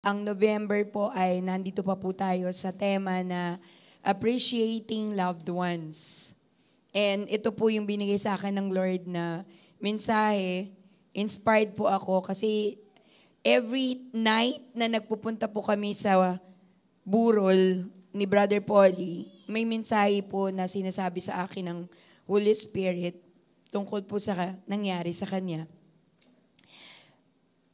Ang November po ay nandito pa po tayo sa tema na appreciating loved ones. And ito po yung binigay sa akin ng Lord na mensahe. Inspired po ako kasi every night na nagpupunta po kami sa burol ni Brother Polly, may mensahe po na sinasabi sa akin ng Holy Spirit tungkol po sa nangyari sa kanya.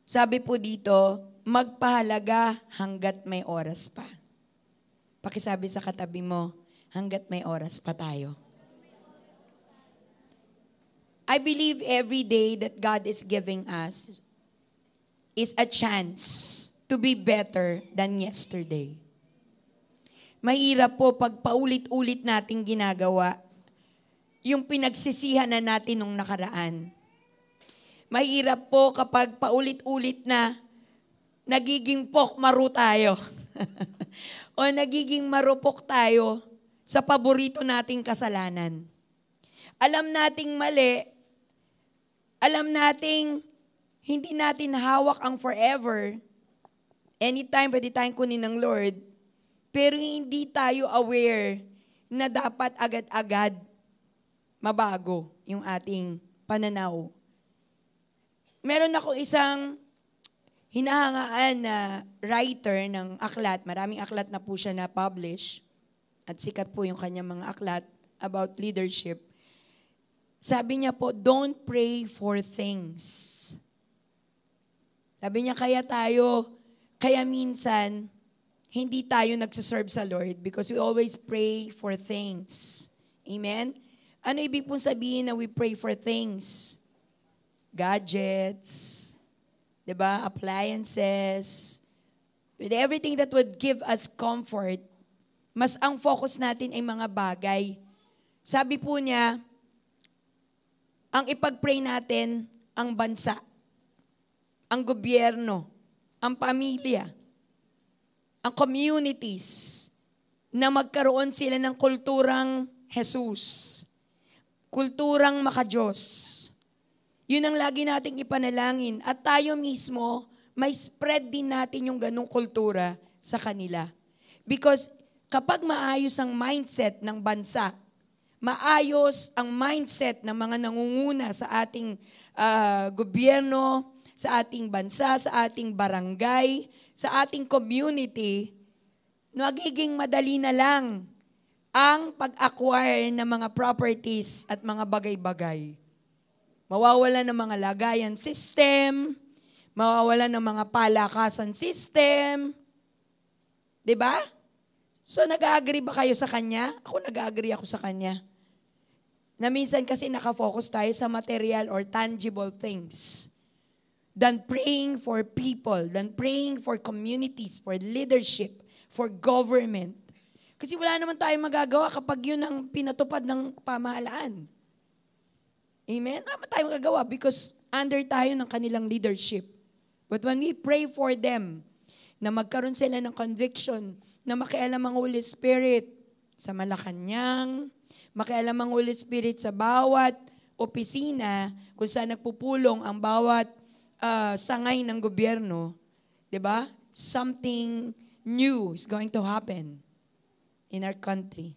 Sabi po dito, magpahalaga hanggat may oras pa. Pakisabi sa katabi mo, hanggat may oras pa tayo. I believe every day that God is giving us is a chance to be better than yesterday. Mahirap po pag paulit-ulit nating ginagawa yung pinagsisihan na natin nung nakaraan. Mahirap po kapag paulit-ulit na nagiging pokmaru tayo. O nagiging marupok tayo sa paborito nating kasalanan. Alam nating mali, alam nating hindi natin hawak ang forever. Anytime, pwede tayong kunin ng Lord. Pero hindi tayo aware na dapat agad-agad mabago yung ating pananaw. Meron ako isang hinahangaan na writer ng aklat. Maraming aklat na po siya na-publish. At sikat po yung kanyang mga aklat about leadership. Sabi niya po, don't pray for things. Sabi niya, kaya minsan, hindi tayo nagsaserve sa Lord because we always pray for things. Amen? Ano ibig pong sabihin na we pray for things? Gadgets, diba? Appliances, with everything that would give us comfort, mas ang focus natin ay mga bagay. Sabi po niya, ang ipag-pray natin, ang bansa, ang gobyerno, ang pamilya, ang communities, na magkaroon sila ng kulturang Jesus, kulturang makadiyos. Yun ang lagi nating ipanalangin. At tayo mismo, may spread din natin yung ganung kultura sa kanila. Because kapag maayos ang mindset ng bansa, maayos ang mindset ng mga nangunguna sa ating gobyerno, sa ating bansa, sa ating barangay, sa ating community, magiging madali na lang ang pag-acquire ng mga properties at mga bagay-bagay. Mawawala ng mga lagayan system, mawawala ng mga palakasan system. 'Di ba? So nag-agree ba kayo sa kanya? Ako nag-agree ako sa kanya. Na minsan kasi nakafocus tayo sa material or tangible things than praying for people, than praying for communities, for leadership, for government. Kasi wala naman tayong magagawa kapag yun ang pinatupad ng pamahalaan. Amen? Wala naman tayong magagawa because under tayo ng kanilang leadership. But when we pray for them, na magkaroon sila ng conviction, na makialam ang Holy Spirit sa Malacanang, makialam ang Holy Spirit sa bawat opisina kung saan nagpupulong ang bawat sangay ng gobyerno, 'di ba? Something new is going to happen in our country.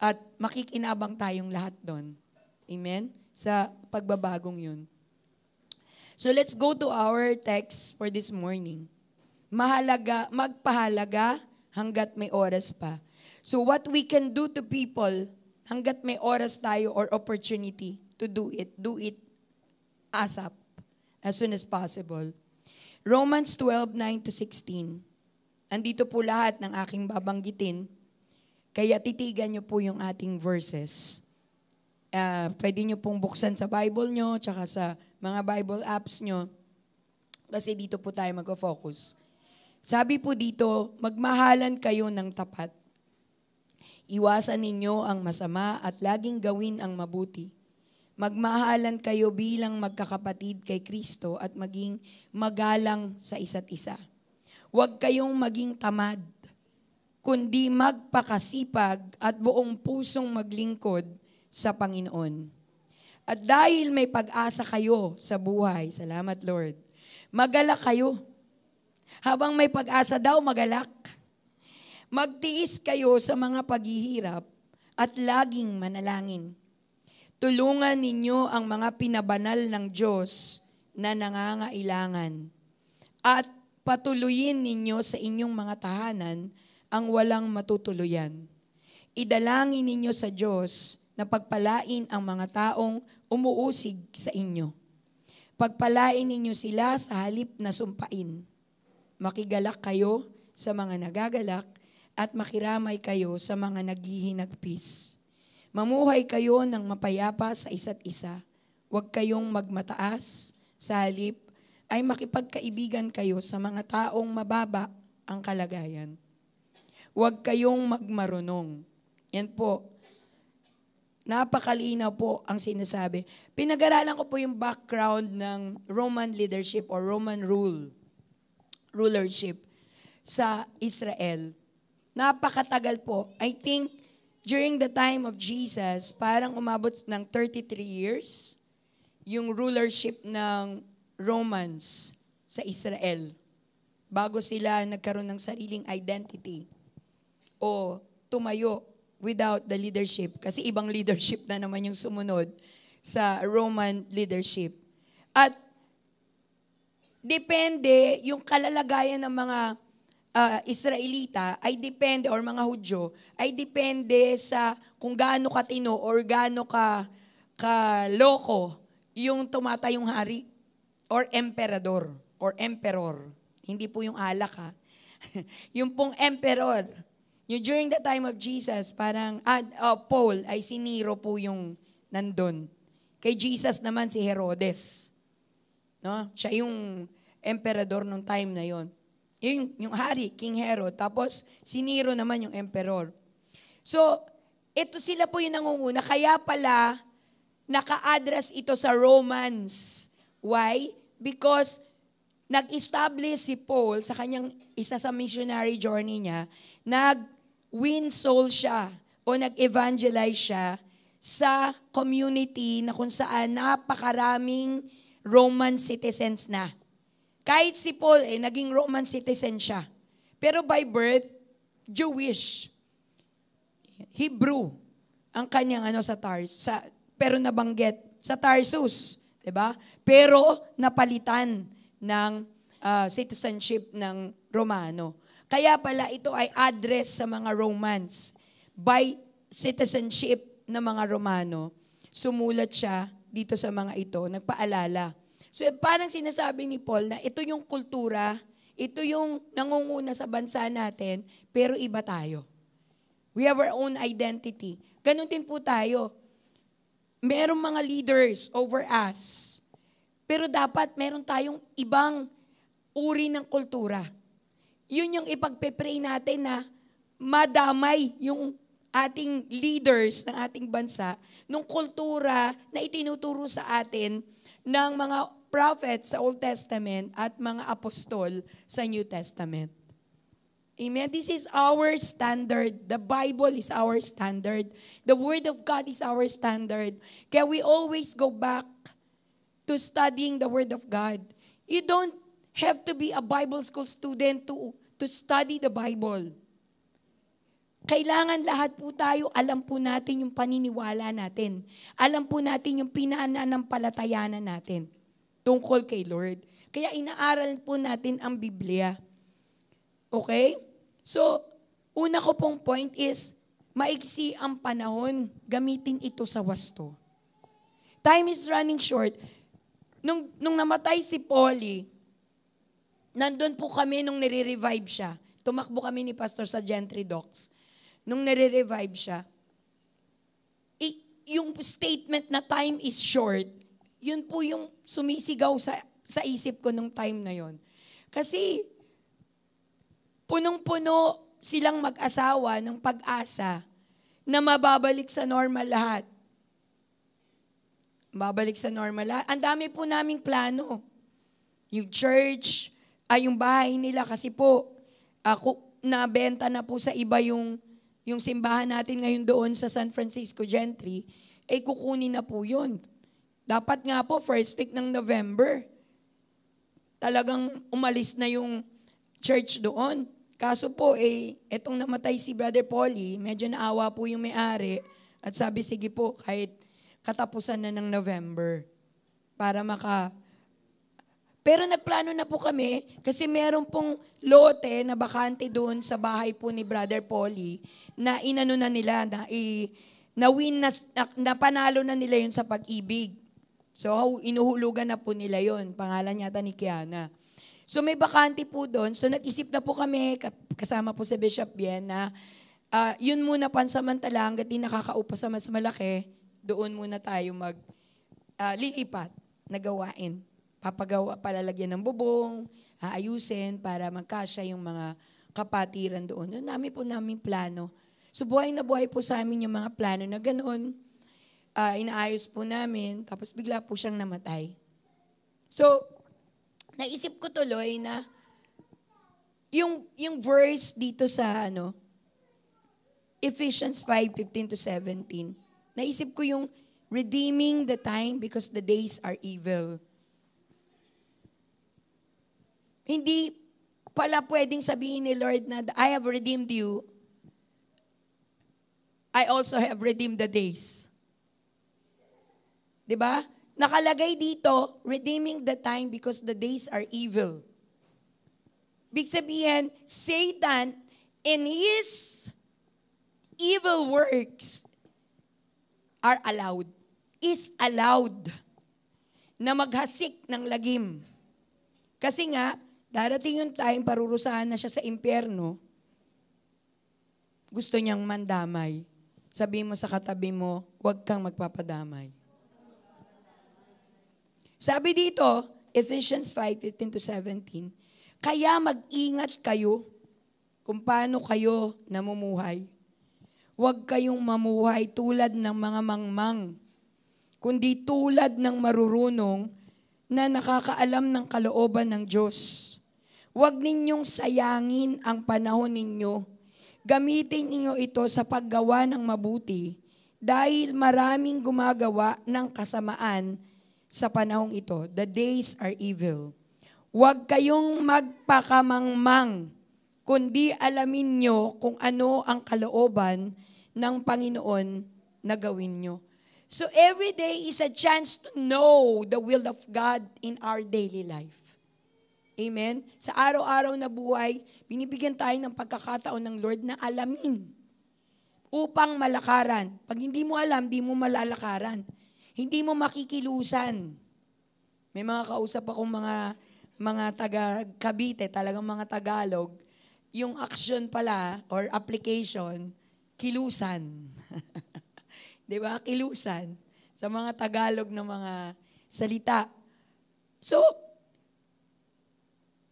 At makikinabang tayong lahat doon. Amen? Sa pagbabagong yun. So let's go to our text for this morning. Magpahalaga hanggat may oras pa. So what we can do to people hanggat may oras tayo or opportunity to do it ASAP, as soon as possible. Romans 12:9-16. Andito po lahat ng aking babanggitin. Kaya titigan niyo po yung ating verses. Pwede niyo pong buksan sa Bible niyo, tsaka sa mga Bible apps niyo. Kasi dito po tayo mag-focus. Sabi po dito, magmahalan kayo ng tapat. Iwasan ninyo ang masama at laging gawin ang mabuti. Magmahalan kayo bilang magkakapatid kay Kristo at maging magalang sa isa't isa. Huwag kayong maging tamad, kundi magpakasipag at buong pusong maglingkod sa Panginoon. At dahil may pag-asa kayo sa buhay, salamat Lord, magalak kayo. Habang may pag-asa daw, magalak. Magtiis kayo sa mga paghihirap at laging manalangin. Tulungan ninyo ang mga pinabanal ng Diyos na nangangailangan. At patuloyin ninyo sa inyong mga tahanan ang walang matutuluyan. Idalangin ninyo sa Diyos na pagpalain ang mga taong umuusig sa inyo. Pagpalain ninyo sila sa halip na sumpain. Makigalak kayo sa mga nagagalak at makiramay kayo sa mga naghihinagpis. Mamuhay kayo ng mapayapa sa isa't isa. Huwag kayong magmataas, sa halip ay makipagkaibigan kayo sa mga taong mababa ang kalagayan. Huwag kayong magmarunong. Yan po. Napakalinaw po ang sinasabi. Pinag-aralan ko po yung background ng Roman leadership or Roman rulership sa Israel. Napakatagal po. I think during the time of Jesus, parang umabot ng 33 years yung rulership ng Romans sa Israel bago sila nagkaroon ng sariling identity o tumayo without the leadership. Kasi ibang leadership na naman yung sumunod sa Roman leadership. At depende yung kalalagayan ng mga Israelita ay depende, or mga Hudyo, ay depende sa kung gaano katino or gaano ka-loko yung tumatayong hari or emperador or emperor. Hindi po yung alak ha. Yung pong emperor, yung during the time of Jesus, parang Paul ay si Nero po yung nandun. Kay Jesus naman si Herodes. No? Siya yung emperador nung time na yon. Yung hari, King Herod. Tapos, si Nero naman yung emperor. So, ito sila po yung nangunguna. Kaya pala, naka-address ito sa Romans. Why? Because, nag-establish si Paul sa kanyang isa sa missionary journey niya, nag-win soul siya o nag-evangelize siya sa community na kung saan napakaraming Roman citizens na. Kahit si Paul naging Roman citizen siya. Pero by birth, Jewish. Hebrew ang kanyang pero nabanggit sa Tarsus, 'di ba? Pero napalitan ng citizenship ng Romano. Kaya pala ito ay address sa mga Romans. By citizenship ng mga Romano, sumulat siya dito sa mga ito, nagpaalala. So parang sinasabi ni Paul na ito yung kultura, ito yung nangunguna sa bansa natin, pero iba tayo. We have our own identity. Ganon din po tayo. Merong mga leaders over us, pero dapat meron tayong ibang uri ng kultura. Yun yung ipagpe-pray natin na madamay yung ating leaders ng ating bansa nung kultura na itinuturo sa atin ng mga prophets sa Old Testament at mga apostol sa New Testament. Amen? This is our standard. The Bible is our standard. The Word of God is our standard. Kaya we always go back to studying the Word of God. You don't have to be a Bible school student to study the Bible. Kailangan lahat po tayo, alam po natin yung paniniwala natin. Alam po natin yung pinananampalatayanan natin tungkol kay Lord. Kaya inaaral po natin ang Biblia. Okay? So, una ko pong point is, maiksi ang panahon, gamitin ito sa wasto. Time is running short. Nung namatay si Polly, nandun po kami nung nire-revive siya. Tumakbo kami ni Pastor sa Gentry Docks. Nung nire-revive siya, yung statement na time is short, yun po yung sumisigaw sa isip ko nung time na yon. Kasi, punong-puno silang mag-asawa ng pag-asa na mababalik sa normal lahat. Mababalik sa normal lahat. Ang dami po naming plano. Yung church, yung bahay nila kasi po, nabenta na po sa iba yung simbahan natin ngayon doon sa San Francisco Gentry, kukunin na po yun. Dapat nga po, first week ng November, talagang umalis na yung church doon. Kaso po, etong namatay si Brother Polly, medyo naawa po yung may-ari at sabi, sige po, kahit katapusan na ng November para Pero nagplano na po kami kasi meron pong lote na bakante doon sa bahay po ni Brother Polly na inano na nila, na panalo na nila yun sa pag-ibig. So, inuhulugan na po nila yun. Pangalan yata ni Kiana. So may bakante po doon. So nag-isip na po kami, kasama po sa Bishop Bien, na yun muna pansamantala hanggat di nakakaupa sa mas malaki, doon muna tayo lilipat na gawain. Palalagyan ng bubong, aayusin para magkasya yung mga kapatiran doon. Yun namin plano. So buhay na buhay po sa amin yung mga plano na ganoon. Inaayos po namin, tapos bigla po siyang namatay. So, naisip ko tuloy na yung verse dito sa Ephesians 5:15-17. Naisip ko yung redeeming the time because the days are evil. Hindi pala pwedeng sabihin ni Lord na I have redeemed you. I also have redeemed the days. 'Di ba? Nakalagay dito, redeeming the time because the days are evil. Big sabihin, Satan and his evil works is allowed na maghasik ng lagim. Kasi nga, darating yung time, parurusahan na siya sa impyerno, gusto niyang mandamay. Sabi mo sa katabi mo, huwag kang magpapadamay. Sabi dito, Ephesians 5:15-17, kaya mag-ingat kayo kung paano kayo namumuhay. Huwag kayong mamuhay tulad ng mga mangmang, kundi tulad ng marurunong na nakakaalam ng kalooban ng Diyos. Huwag ninyong sayangin ang panahon ninyo. Gamitin ninyo ito sa paggawa ng mabuti dahil maraming gumagawa ng kasamaan sa panahong ito. The days are evil. Huwag kayong magpakamangmang, kundi alamin nyo kung ano ang kalooban ng Panginoon na gawin nyo. So every day is a chance to know the will of God in our daily life. Amen? Sa araw-araw na buhay, binibigyan tayo ng pagkakataon ng Lord na alamin upang malakaran. Pag hindi mo alam, di mo malalakaran. Hindi mo makikilusan. May mga kausap akong mga taga Cavite, talagang mga Tagalog, yung action pala or application, kilusan. 'Di ba? Kilusan sa mga Tagalog na mga salita. So,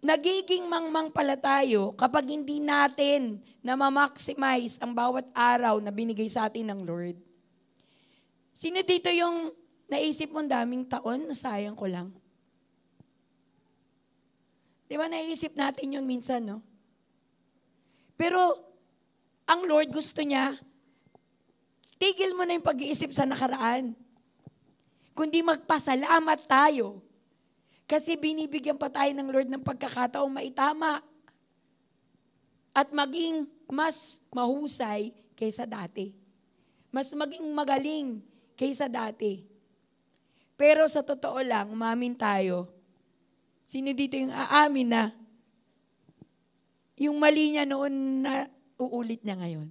nagiging mangmang pala tayo kapag hindi natin na ma-maximize ang bawat araw na binigay sa atin ng Lord. Sino dito yung naisip mong daming taon na sayang ko lang? Di ba naisip natin yun minsan, no? Pero, ang Lord gusto niya, tigil mo na yung pag-iisip sa nakaraan. Kundi magpasalamat tayo. Kasi binibigyan pa tayo ng Lord ng pagkakataong maitama. At maging mas mahusay kaysa dati. Mas maging magaling kaysa dati. Pero sa totoo lang, umamin tayo. Sino dito yung aamin na yung mali niya noon na uulit niya ngayon?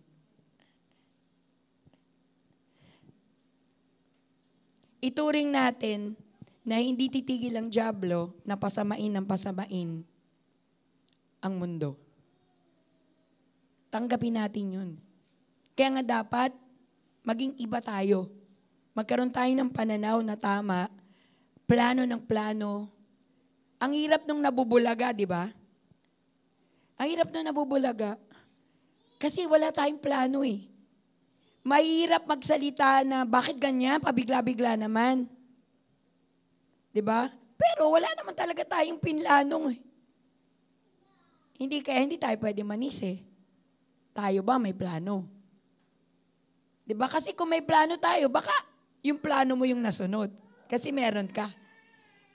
Ituring natin na hindi titigil ang dyablo na pasamain ng pasamain ang mundo. Tanggapin natin yun. Kaya nga dapat maging iba tayo. Magkaroon tayo ng pananaw na tama, plano ng plano. Ang hirap nung nabubulaga, di ba? Ang hirap nung nabubulaga. Kasi wala tayong plano eh. Mahirap magsalita na bakit ganyan, pabigla-bigla naman. Di ba? Pero wala naman talaga tayong pinlanong eh. Hindi tayo pwede manis eh. Tayo ba may plano? Di ba? Kasi kung may plano tayo, baka yung plano mo yung nasunod. Kasi meron ka.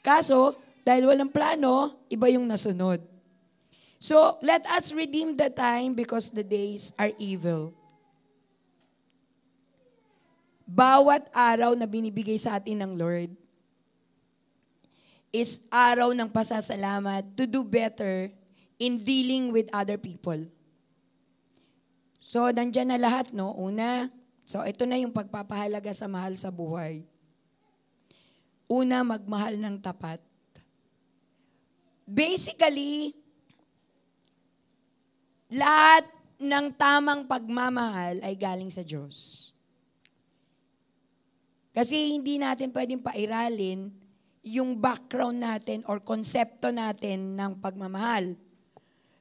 Kaso, dahil walang plano, iba yung nasunod. So, let us redeem the time because the days are evil. Bawat araw na binibigay sa atin ng Lord is araw ng pasasalamat to do better in dealing with other people. So, nandyan na lahat, no? Una, so ito na yung pagpapahalaga sa mahal sa buhay. Una, magmahal ng tapat. Basically, lahat ng tamang pagmamahal ay galing sa Diyos. Kasi hindi natin pwedeng pairalin yung background natin or konsepto natin ng pagmamahal.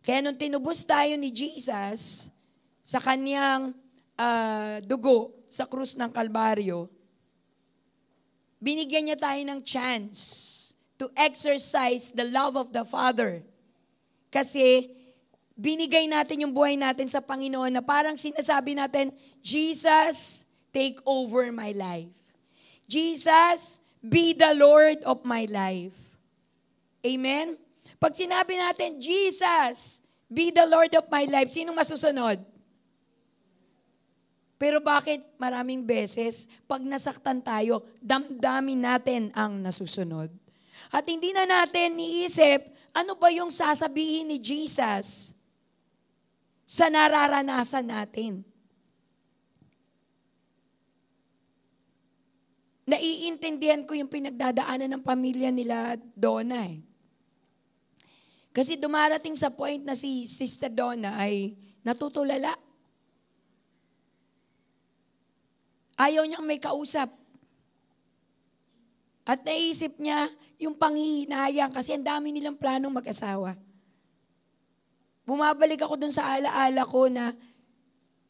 Kaya nung tinubos tayo ni Jesus sa kanyang dugo sa krus ng Kalbaryo, binigyan niya tayo ng chance to exercise the love of the Father. Kasi binigay natin yung buhay natin sa Panginoon na parang sinasabi natin, Jesus, take over my life. Jesus, be the Lord of my life. Amen? Pag sinabi natin, Jesus, be the Lord of my life, sinong masusunod? Pero bakit maraming beses, pag nasaktan tayo, damdamin natin ang nasusunod? At hindi na natin iisip, ano ba yung sasabihin ni Jesus sa nararanasan natin? Naiintindihan ko yung pinagdadaanan ng pamilya nila Donna eh. Kasi dumarating sa point na si Sister Donna ay natutulala. Ayaw niyang may kausap. At naisip niya yung panghihinayang kasi ang dami nilang planong mag-asawa. Bumabalik ako dun sa alaala ko na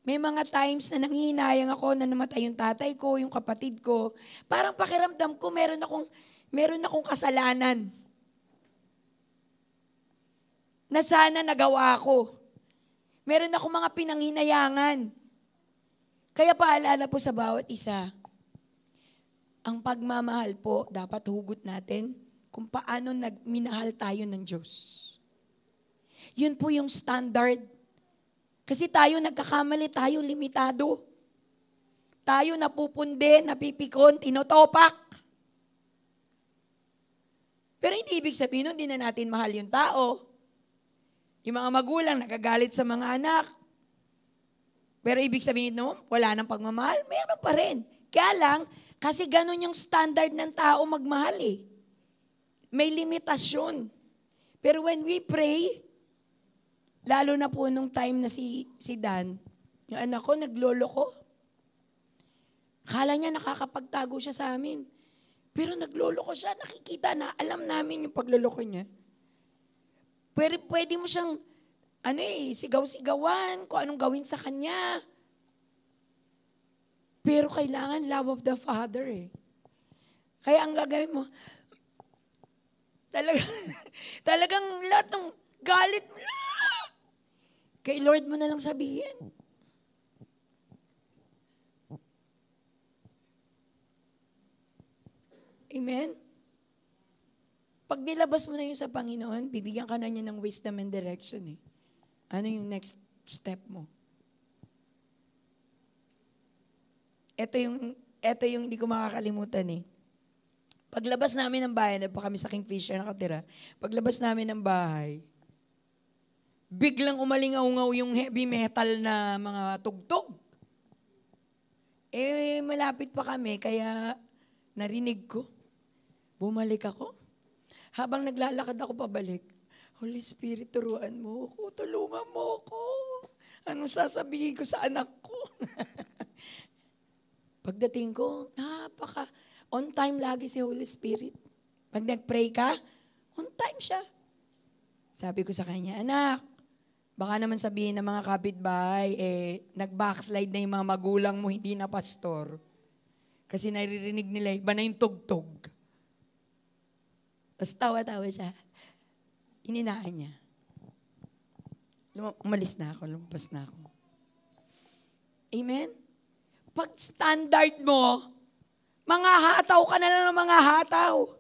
may mga times na nanghihinayang ako na namatay yung tatay ko, yung kapatid ko. Parang pakiramdam ko meron akong kasalanan. Na sana nagawa ko. Meron akong mga pinanghinayangan. Kaya paalala po sa bawat isa, ang pagmamahal po dapat hugot natin kung paano minahal tayo ng Diyos. Yun po yung standard. Kasi tayo nagkakamali, tayo limitado. Tayo napupundi, napipikon, tinotopak. Pero hindi ibig sabihin nun, hindi na natin mahal yung tao. Yung mga magulang nagagalit sa mga anak. Pero ibig sabihin nun, wala nang pagmamahal, meron pa rin. Kaya lang, kasi ganun yung standard ng tao magmahal eh. May limitasyon. Pero when we pray, lalo na po nung time na si Dan, yung anak ko, naglolo ko. Akala niya nakakapagtago siya sa amin. Pero naglolo ko siya, nakikita na, alam namin yung pagloloko niya. Pero pwede mo siyang, sigaw-sigawan, kung anong gawin sa kanya. Pero kailangan love of the Father eh. Kaya ang gagawin mo, talagang lahat ng galit mo, kay Lord mo na lang sabihin. Amen? Pag nilabas mo na yun sa Panginoon, bibigyan ka na niya ng wisdom and direction eh. Ano yung next step mo? Ito yung hindi ko makakalimutan eh. Paglabas namin ng bahay, pa kami sa Kingfisher nakatira, paglabas namin ng bahay, biglang umalingaw-ngaw yung heavy metal na mga tugtog. Malapit pa kami, kaya narinig ko. Bumalik ako. Habang naglalakad ako pabalik, Holy Spirit, turuan mo ako, tulungan mo ako. Anong sasabihin ko sa anak ko? Pagdating ko, on time lagi si Holy Spirit. Pag nag-pray ka, on time siya. Sabi ko sa kanya, anak, baka naman sabihin ng mga kapitbahay, nag-backslide na yung mga magulang mo, hindi na pastor. Kasi naririnig nila, iba na yung tugtog. Tapos tawa-tawa siya. Ininaan niya. Umalis na ako, lumabas na ako. Amen? Pag standard mo, mga hataw ka na lang ng mga hataw.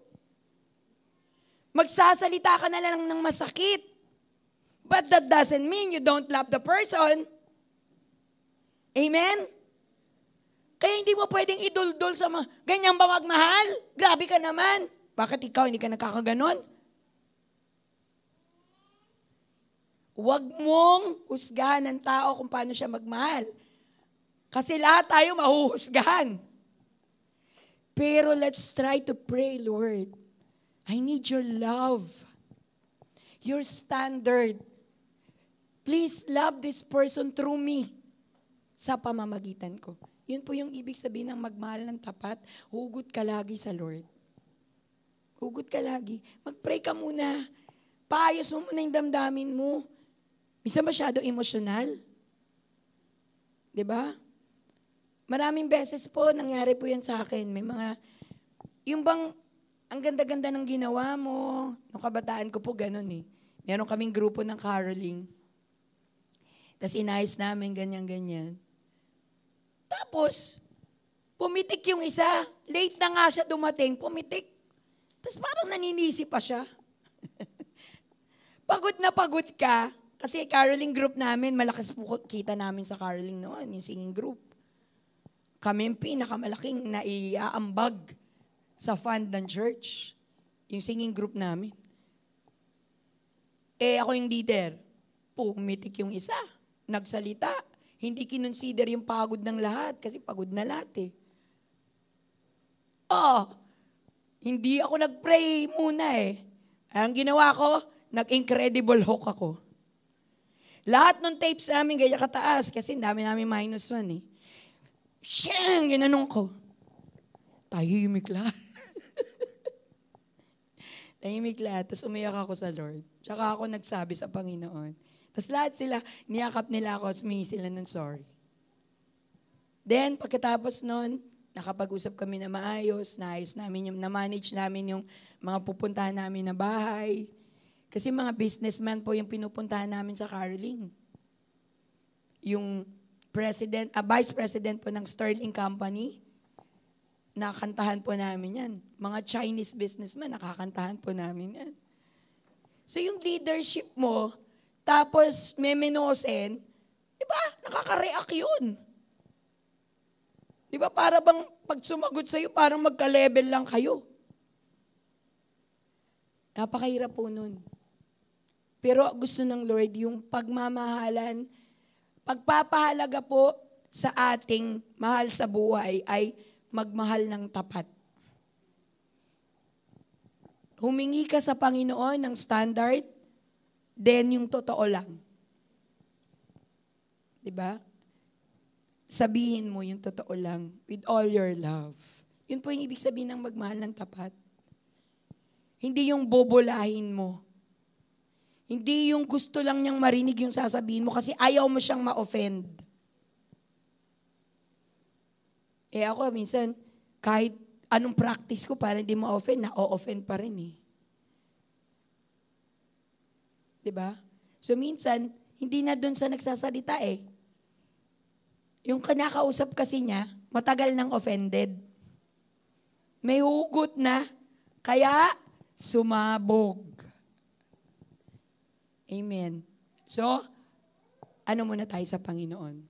Magsasalita ka na lang ng masakit. But that doesn't mean you don't love the person. Amen? Kaya hindi mo pwedeng iduldol sa mga, ganyan ba magmahal? Grabe ka naman. Bakit ikaw hindi ka nakakaganon? Huwag mong husgahan ng tao kung paano siya magmahal. Kasi lahat tayo mahuhusgahan. Pero let's try to pray, Lord. I need your love. Your standard. Please love this person through me. Sa pamamagitan ko. Yun po yung ibig sabihin ng magmahal ng tapat. Hugot ka lagi sa Lord. Hugot ka lagi. Mag-pray ka muna. Paayos mo muna yung damdamin mo. Minsan masyado emosyonal. 'Di ba? Maraming beses po, nangyari po yan sa akin. May mga, yung bang, ang ganda-ganda ng ginawa mo, nung kabataan ko po ganun eh. Meron kaming grupo ng caroling. Tapos inayos namin, ganyan-ganyan. Tapos, pumitik yung isa. Late na nga siya dumating, pumitik. Tapos parang naninisi pa siya. Pagod na pagod ka. Kasi caroling group namin, malakas po kita namin sa caroling noon, yung singing group. Kami yung pinakamalaking naiaambag sa fund ng church. Yung singing group namin. Ako yung leader. Pumitik yung isa. Nagsalita. Hindi kinonsider yung pagod ng lahat kasi pagod na lahat eh. Hindi ako nag-pray muna eh. Ang ginawa ko, nag-incredible hook ako. Lahat ng tapes namin gaya kataas kasi dami namin -1 eh. Siyang, ginanong ko. Tahimik lahat. Tahimik lahat. Tapos umiyak ako sa Lord. Tsaka ako nagsabi sa Panginoon. Tapos lahat sila, niyakap nila ako at humingi sila ng sorry. Then, pagkatapos nun, nakapag-usap kami na maayos, na-manage namin yung mga pupuntahan namin na bahay. Kasi mga businessman po yung pinupuntahan namin sa caroling. Yung vice president po ng Sterling Company, nakakantahan po namin yan. Mga Chinese businessman, nakakantahan po namin yan. So yung leadership mo, tapos memenosen, di ba, nakaka-react yun. Di ba, para bang pag sumagot sa'yo, parang magka-level lang kayo. Napakahirap po nun. Pero gusto ng Lord, yung pagmamahalan, pagpapahalaga po sa ating mahal sa buhay ay magmahal ng tapat. Humingi ka sa Panginoon ng standard, then yung totoo lang. Diba? Sabihin mo yung totoo lang with all your love. Yun po yung ibig sabihin ng magmahal ng tapat. Hindi yung bobolahin mo. Hindi yung gusto lang niyang marinig yung sasabihin mo kasi ayaw mo siyang ma-offend. Ako minsan, kahit anong practice ko para hindi ma-offend, na-offend pa rin eh. Diba? So minsan, hindi na dun sa nagsasalita eh. Yung kinakausap kasi niya, matagal nang offended. May hugot na, kaya sumabog. Amen. So, ano muna tayo sa Panginoon?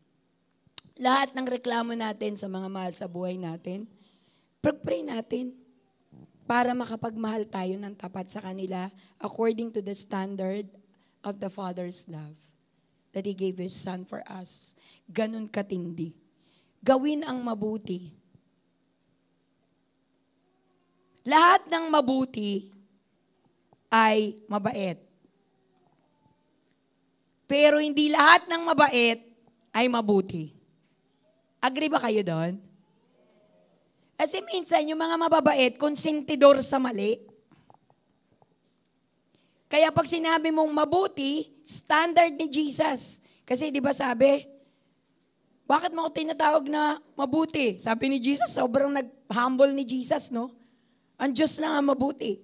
Lahat ng reklamo natin sa mga mahal sa buhay natin, pag-pray natin para makapagmahal tayo ng tapat sa kanila according to the standard of the Father's love that He gave His Son for us. Ganun katindi. Gawin ang mabuti. Lahat ng mabuti ay mabait. Pero hindi lahat ng mabait ay mabuti. Agree ba kayo doon? Kasi minsan, yung mga mababait, konsentidor sa mali. Kaya pag sinabi mong mabuti, standard ni Jesus. Kasi di ba sabi, bakit mo ako tinatawag na mabuti? Sabi ni Jesus, sobrang nag-humble ni Jesus, no? Ang Diyos lang ang mabuti.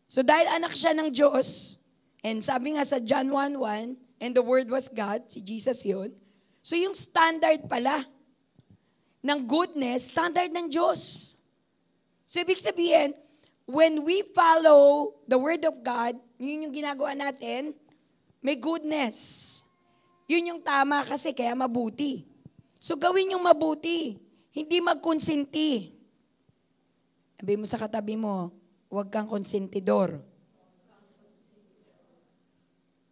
So dahil anak siya ng Diyos, and sabi nga sa John 1:1, and the Word was God, si Jesus yun. So yung standard pala ng goodness, standard ng Diyos. So ibig sabihin, when we follow the Word of God, yun yung ginagawa natin, May goodness. Yun yung tama kasi kaya mabuti. So gawin yung mabuti. Hindi magkonsinti. Sabi mo sa katabi mo, huwag kang konsentidor.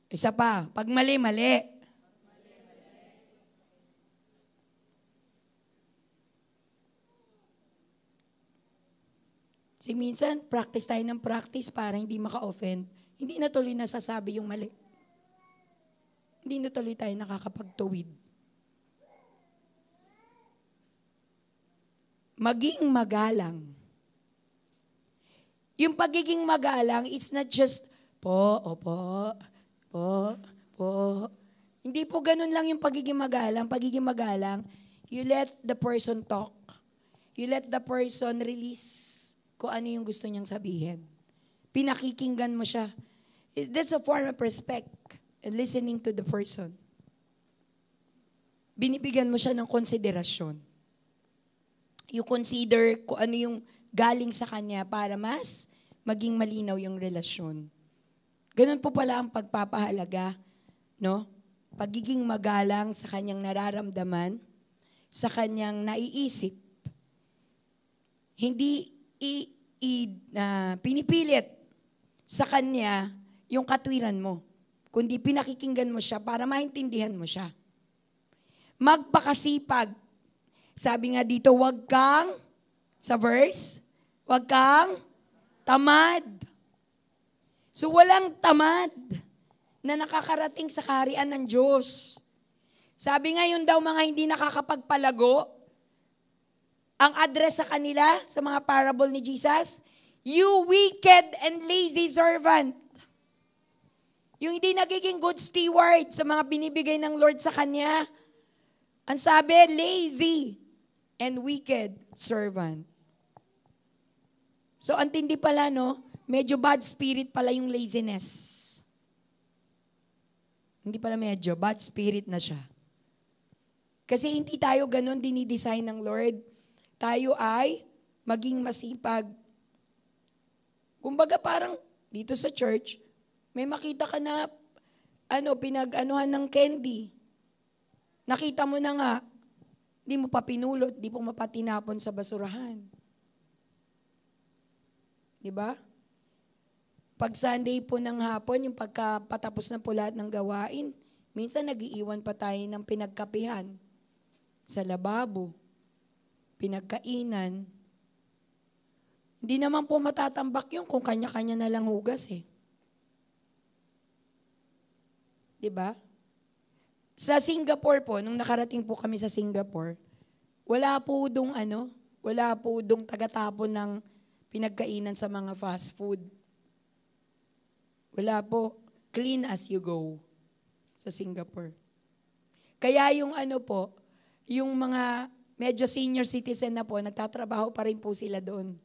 Isa pa, pag mali, mali. Si minsan, practice tayo ng practice para hindi maka-offend. Hindi na tuloy nasasabi yung mali. Hindi na tuloy tayo nakakapagtuwid. Maging magalang. Yung pagiging magalang, it's not just, opo, po. Hindi po ganun lang yung pagiging magalang. Pagiging magalang, you let the person talk. You let the person release kung ano yung gusto niyang sabihin. Pinakikinggan mo siya. That's a form of respect and listening to the person. Binibigyan mo siya ng konsiderasyon. You consider kung ano yung galing sa kanya para mas maging malinaw yung relasyon. Ganun po pala ang pagpapahalaga, no? Pagiging magalang sa kanyang nararamdaman, sa kanyang naiisip. Hindi pinipilit sa kanya yung katwiran mo, kundi pinakikinggan mo siya para maintindihan mo siya. Magpakasipag. Sabi nga dito, sa verse, huwag kang tamad. So walang tamad na nakakarating sa kaharian ng Diyos. Sabi nga yun daw mga hindi nakakapagpalago, ang address sa kanila, sa mga parable ni Jesus, you wicked and lazy servant. Yung hindi nagiging good steward sa mga binibigay ng Lord sa kanya. Ang sabi, lazy and wicked servant. So, antindi pala, no? Medyo bad spirit pala yung laziness. Hindi pala medyo, bad spirit na siya. Kasi hindi tayo ganun dinidesign ng Lord. Tayo ay maging masipag. Kumbaga parang dito sa church, may makita ka na pinag-anuhan ng candy. Nakita mo na nga, di mo pa pinulot, di mo mapatinapon sa basurahan. Di ba? Pag Sunday po ng hapon, yung pagkapatapos na po lahat ng gawain, minsan nagiiwan pa tayo ng pinagkapihan sa lababo, pinagkainan. Hindi naman po matatambak yun kung kanya-kanya na lang hugas eh. Diba? Sa Singapore po, nung nakarating po kami sa Singapore, wala po dong tagatapon ng pinagkainan sa mga fast food. Wala po. Clean as you go sa Singapore. Kaya yung yung mga medyo senior citizen na po, nagtatrabaho pa rin po sila doon.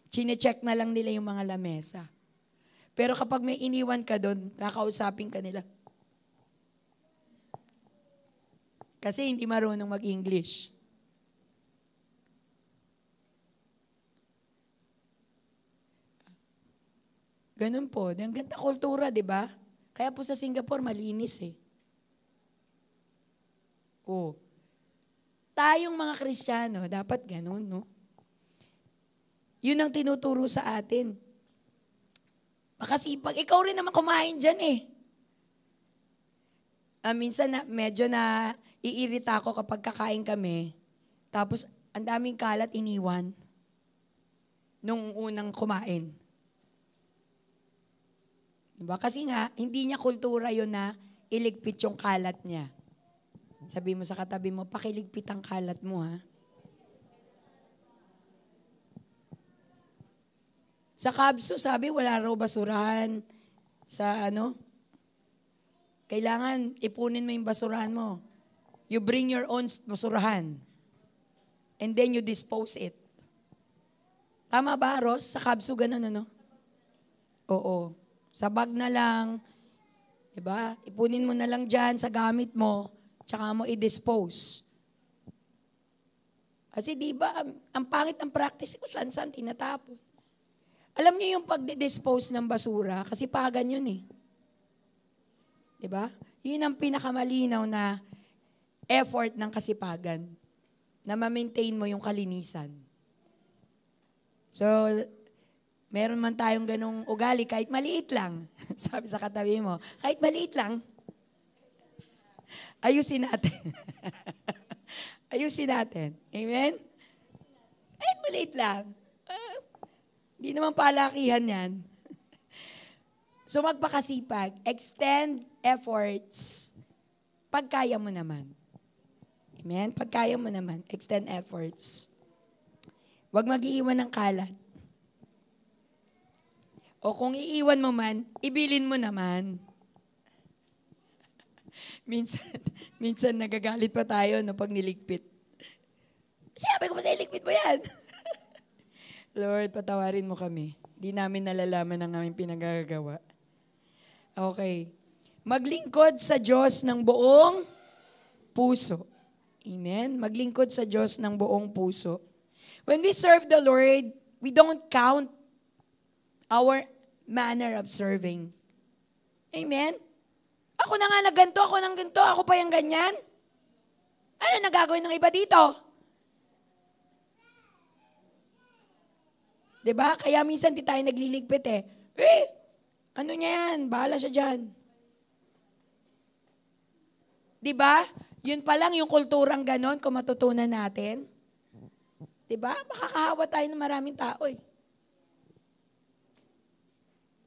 Chine-check na lang nila yung mga lamesa. Pero kapag may iniwan ka doon, kakausapin ka nila. Kasi hindi marunong mag-English. Ganun po. Ang ganda kultura, di ba? Kaya po sa Singapore, malinis eh. Tayong mga Kristiyano, dapat ganun, no? Yun ang tinuturo sa atin. Makasipag, ikaw rin naman kumain dyan eh. Minsan medyo iirita ako kapag kakain kami, tapos ang daming kalat iniwan nung unang kumain. Diba? Kasi nga, hindi niya kultura yun na iligpit yung kalat niya. Sabi mo sa katabi mo, pakiligpit ang kalat mo, ha? Sa Kabso, sabi, wala raw basurahan sa kailangan ipunin mo yung basurahan mo. You bring your own basurahan. And then you dispose it. Tama ba, Ross? Sa Kabso, ganun, Oo. Sa bag na lang. Diba? Ipunin mo na lang dyan sa gamit mo. Tsaka mo i-dispose. Kasi diba, ang pangit ng practice ko, saan tinatapon. Alam niyo yung pag-dispose ng basura, kasi pagan yun eh. Diba? Yun ang pinakamalinaw na effort ng kasipagan na ma-maintain mo yung kalinisan. So, meron man tayong ganong ugali, kahit maliit lang. Sabi sa katabi mo, kahit maliit lang, ayusin natin. Ayusin natin. Amen? Kahit maliit lang. Hindi naman palakihan yan. So magpakasipag, extend efforts pag kaya mo naman. Amen? Pag kaya mo naman, extend efforts. Huwag mag-iiwan ng kalat. O kung iiwan mo man, ibilin mo naman. Minsan nagagalit pa tayo no, pag niligpit. Sabi ko pa sa iligpit mo yan. Lord, patawarin mo kami. Di namin nalalaman ang aming pinagagawa. Okay. Maglingkod sa Diyos ng buong puso. Amen? Maglingkod sa Diyos ng buong puso. When we serve the Lord, we don't count our manner of serving. Amen? Ako na nga na ganito, ako nang ganito, ako pa yung ganyan. Ano nagagawin ng iba dito? Diba? Kaya minsan di tayo nagliligpit eh. Ano niya yan? Bahala siya dyan. Diba? Yun pa lang yung kulturang ganon kung matutunan natin. Diba? Makakahawa tayo ng maraming tao eh.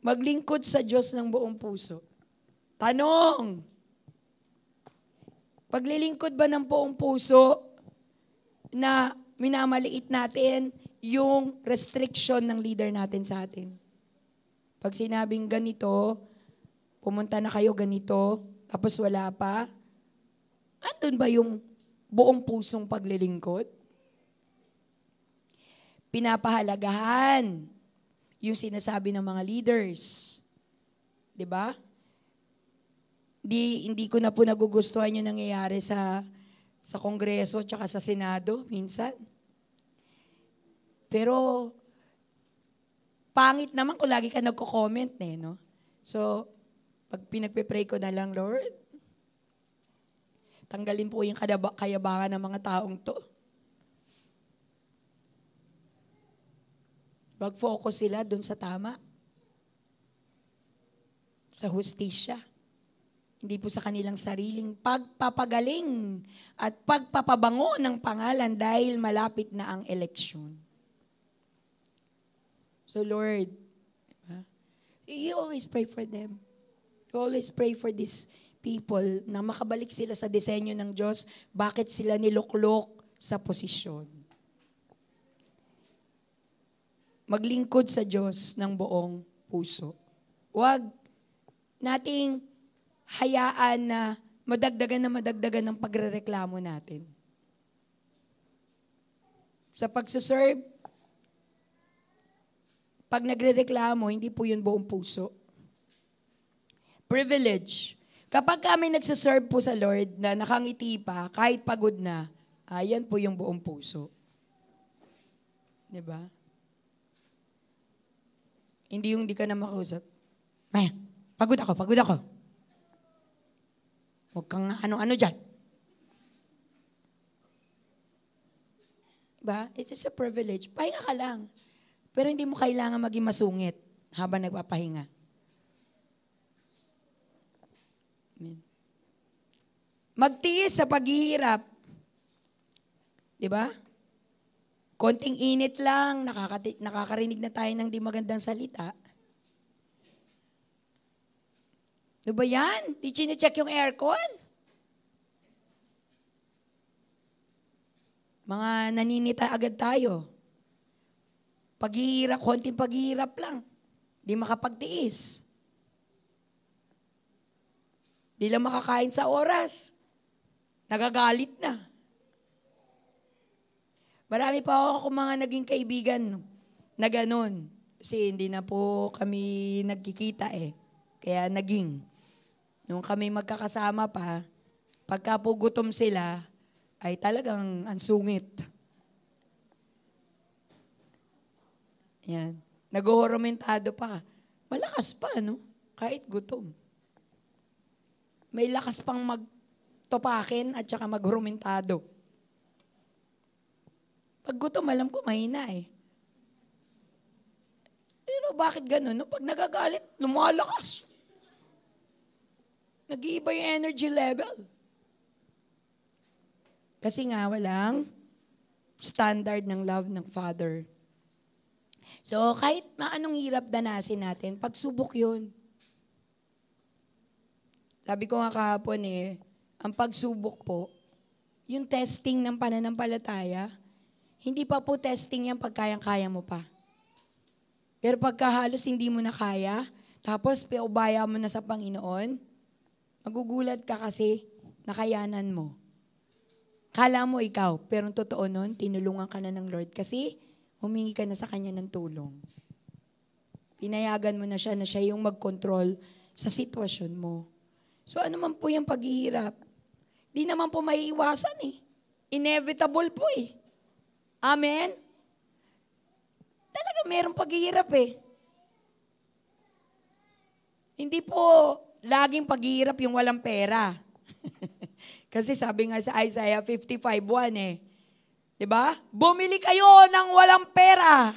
Maglingkod sa Diyos ng buong puso. Tanong, paglilingkod ba ng buong puso na minamaliit natin yung restriction ng leader natin sa atin? Pag sinabing ganito, pumunta na kayo ganito, tapos wala pa, andun ba yung buong pusong paglilingkod? Pinapahalagahan yung sinasabi ng mga leaders. Diba? Hindi ko na po nagugustuhan yung nangyayari sa Kongreso at sa Senado minsan. Pero, pangit naman kung lagi ka nagko-comment no? So, pag pinagpe-pray ko na lang, Lord, tanggalin po yung kayabangan ng mga taong to. Mag-focus sila dun sa tama. Sa hustisya. Hindi po sa kanilang sariling pagpapagaling at pagpapabango ng pangalan dahil malapit na ang eleksyon. So Lord, you always pray for them. You always pray for these people na makabalik sila sa disenyo ng Diyos. Bakit sila niluklok sa posisyon? Maglingkod sa Diyos ng buong puso. Huwag nating hayaan na madagdagan ng pagrereklamo natin. Sa pagsuserve, pag nagrereklamo, hindi po yun buong puso. Privilege. Kapag kami nagsuserve po sa Lord na nakangiti pa, kahit pagod na, ayan po yung buong puso. Diba? Hindi yung di ka na makausap. Maya, pagod ako. Huwag kang ano-ano dyan. Diba? It's just a privilege. Pahinga ka lang. Pero hindi mo kailangan maging masungit habang nagpapahinga. Amen. Magtiis sa paghihirap. Diba? Konting init lang, nakakarinig na tayo ng di magandang salita. Ano ba yan? Di chine-check yung aircon? Mga naninita agad tayo. Paghihirap, konting paghihirap lang. Di makapagtiis. Di lang makakain sa oras. Nagagalit na. Marami pa ako mga naging kaibigan na ganun. Kasi hindi na po kami nagkikita eh. Kaya naging. Nung kami magkakasama pa, pagka po gutom sila, ay talagang ansungit. Yan. Nag-oormentado pa. Malakas pa, no? Kahit gutom. may lakas pang magtopakin at saka maghurumentado. Pag gutom, alam ko, mahina eh. Pero bakit ganun? No? Pag nagagalit, lumalakas. Nag-iiba yung energy level. Kasi nga, walang standard ng love ng Father. So, kahit maanong hirap danasin natin, pagsubok yun. Sabi ko nga kahapon ang pagsubok po, yung testing ng pananampalataya, hindi pa po testing yan pag kayang-kaya mo pa. Pero pagka halos hindi mo na kaya, tapos paubaya mo na sa Panginoon, magugulat ka kasi nakayanan mo. Kala mo ikaw, pero totoo nun, tinulungan ka na ng Lord kasi humingi ka na sa Kanya ng tulong. Pinayagan mo na siya yung mag-control sa sitwasyon mo. So ano man po yung paghihirap, di naman po maiiwasan eh. Inevitable po eh. Amen? Talaga merong paghihirap eh. Hindi po laging paghihirap yung walang pera. Kasi sabi nga sa Isaiah 55:1 diba? Bumili kayo ng walang pera.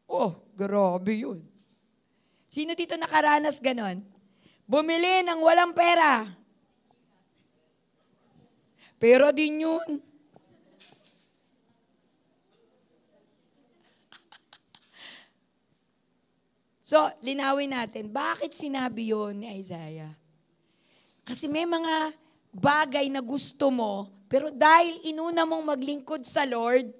Oh, grabe yun. Sino dito nakaranas ganon? Bumili ng walang pera. Pera din yun. So, linawin natin, bakit sinabi yun ni Isaiah? Kasi may mga bagay na gusto mo, pero dahil inuna mong maglingkod sa Lord,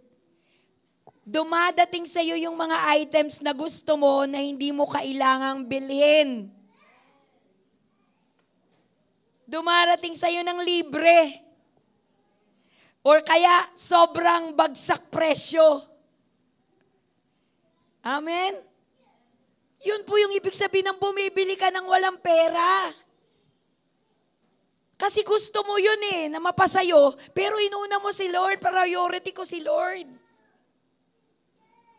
dumadating sa iyo yung mga items na gusto mo na hindi mo kailangang bilhin. Dumarating sa iyo ng libre. Or kaya sobrang bagsak presyo. Amen? Yun po yung ibig sabihin ng bumibili ka ng walang pera. Kasi gusto mo yun na mapasayo, pero inuna mo si Lord, priority ko si Lord.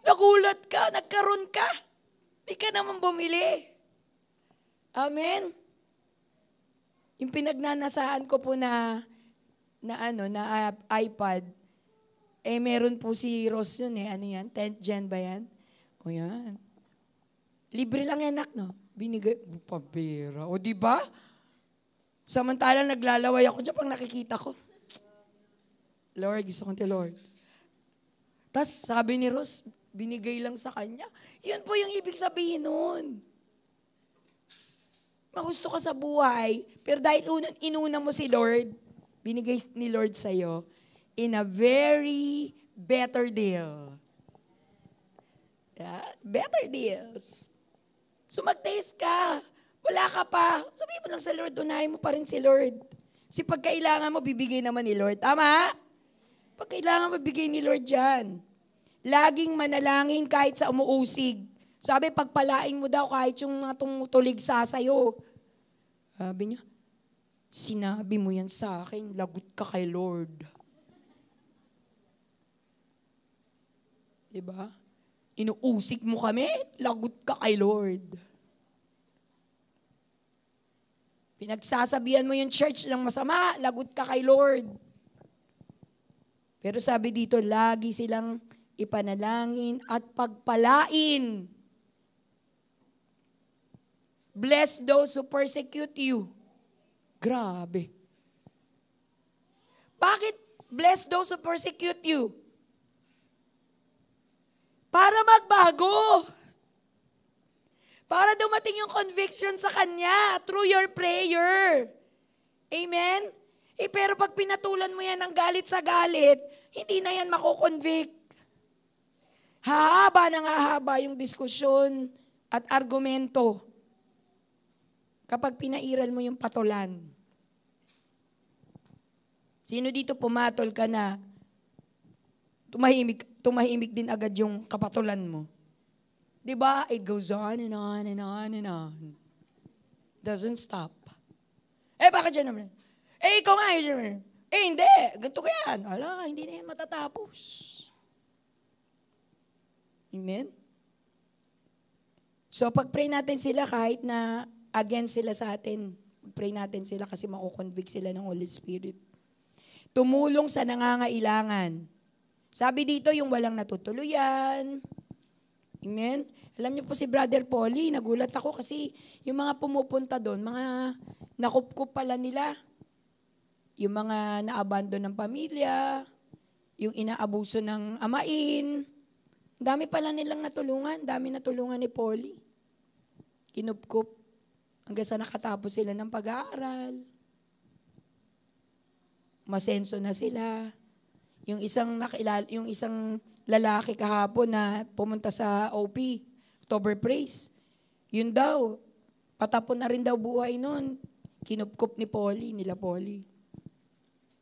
Nagulat ka, nagkaroon ka, di ka naman bumili. Amen? Yung pinagnanasaan ko po na iPad, meron po si Ross yun ano yan, 10th gen ba yan? O yan. Libre lang yan, anak, no? Binigay, pabira. O, di ba? Samantalang naglalaway ako dyan pag nakikita ko. Lord, gusto kong Lord. Tapos sabi ni Ross, binigay lang sa kanya. Yun po yung ibig sabihin nun. Magusto ka sa buhay, pero dahil inuna mo si Lord, binigay ni Lord sa'yo in a very better deal. Yeah? Better deals. So mag-taste ka. Wala ka pa. Sabihin mo lang sa Lord, unahin mo pa rin si Lord. Kasi pag kailangan mo, bibigay naman ni Lord. Tama? Pag kailangan mo, bibigay ni Lord yan. Laging manalangin kahit sa umuusig. Sabi, pagpalain mo daw kahit yung mga tumutulig sa'yo. Sabi niya, sinabi mo yan sa akin, lagot ka kay Lord. Diba? Inuusig mo kami, lagot ka kay Lord. Pinagsasabihan mo yung church ng masama, lagot ka kay Lord. Pero sabi dito, lagi silang ipanalangin at pagpalain. Bless those who persecute you. Grabe. Bakit bless those who persecute you? Para magbago. Para dumating yung conviction sa Kanya through your prayer. Amen? Pero pag pinatulan mo yan ng galit sa galit, hindi na yan mako-convict. Hahaba na nga haba yung diskusyon at argumento kapag pinairal mo yung patulan. Sino dito pumatol ka na tumahimik din agad yung kapatulan mo? Diba? It goes on and on and on and on. Doesn't stop. Bakit dyan naman? Ikaw nga, hindi. Ganito ka yan. Ala, hindi na yan matatapos. Amen? So, pag-pray natin sila kahit na against sila sa atin, Pray natin sila kasi makukonvict sila ng Holy Spirit. Tumulong sa nangangailangan. Sabi dito, yung walang natutuluyan. Amen? Alam niyo po si Brother Polly, nagulat ako kasi yung mga pumupunta doon, mga nakupkup pala nila. Yung mga naabandon ng pamilya, yung inaabuso ng amain. Dami pala nilang natulungan, dami natulungan ni Polly. Kinupkup hanggang sa nakatapos sila ng pag-aaral. Masenso na sila. Yung isang lalaki kahapon na pumunta sa OP, October Praise, yun daw, patapon na rin daw buhay nun. Kinupkup ni Polly, nila Polly.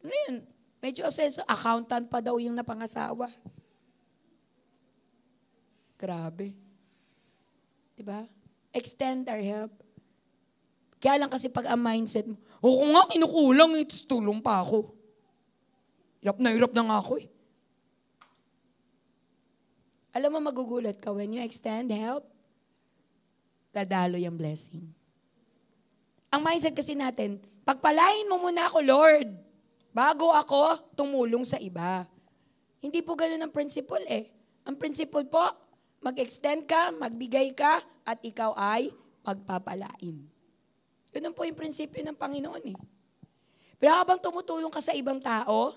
Ano yun? Medyo asenso, accountant pa daw yung napangasawa. Grabe. Diba? Extend our help. Kaya lang kasi pag ang mindset mo, oo nga, kinukulang eh, tulong pa ako. Hirap na nga ako eh. Alam mo, magugulat ka when you extend help, dadalo yung blessing. Ang mindset kasi natin, pagpalain mo muna ako, Lord, bago ako tumulong sa iba. Hindi po ganun ang principle eh. Ang principle po, mag-extend ka, magbigay ka, at ikaw ay pagpapalain. Ganun po yung prinsipyo ng Panginoon eh. Pero habang tumutulong ka sa ibang tao,